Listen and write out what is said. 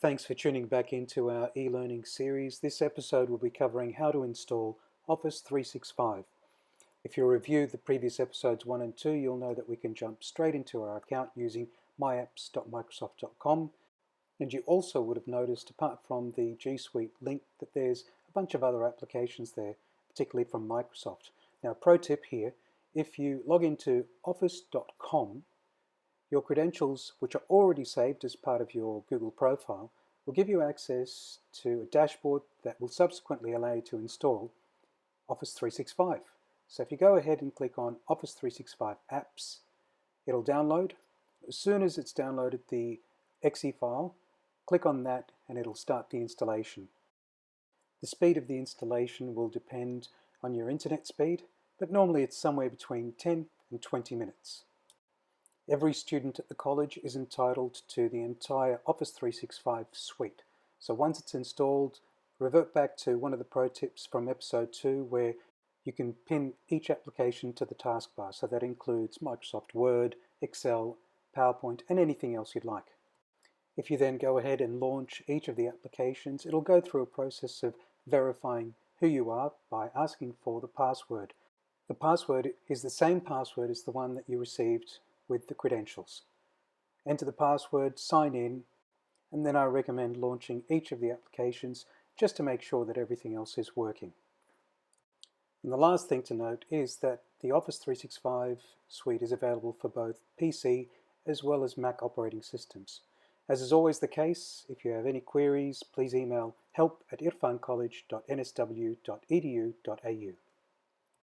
Thanks for tuning back into our e-learning series. This episode will be covering how to install Office 365. If you reviewed the previous episodes 1 and 2, you'll know that we can jump straight into our account using myapps.microsoft.com. And you also would have noticed, apart from the G Suite link, that there's a bunch of other applications there, particularly from Microsoft. Now, pro tip here, if you log into office.com, your credentials, which are already saved as part of your Google profile, will give you access to a dashboard that will subsequently allow you to install Office 365. So if you go ahead and click on Office 365 Apps, it'll download. As soon as it's downloaded the exe file, click on that and it'll start the installation. The speed of the installation will depend on your internet speed, but normally it's somewhere between 10 and 20 minutes. Every student at the college is entitled to the entire Office 365 suite. So once it's installed, revert back to one of the pro tips from episode 2 where you can pin each application to the taskbar. So that includes Microsoft Word, Excel, PowerPoint, and anything else you'd like. If you then go ahead and launch each of the applications, it'll go through a process of verifying who you are by asking for the password. The password is the same password as the one that you received with the credentials. Enter the password, sign in, and then I recommend launching each of the applications just to make sure that everything else is working. And the last thing to note is that the Office 365 suite is available for both PC as well as Mac operating systems. As is always the case, if you have any queries, please email help@irfancollege.nsw.edu.au.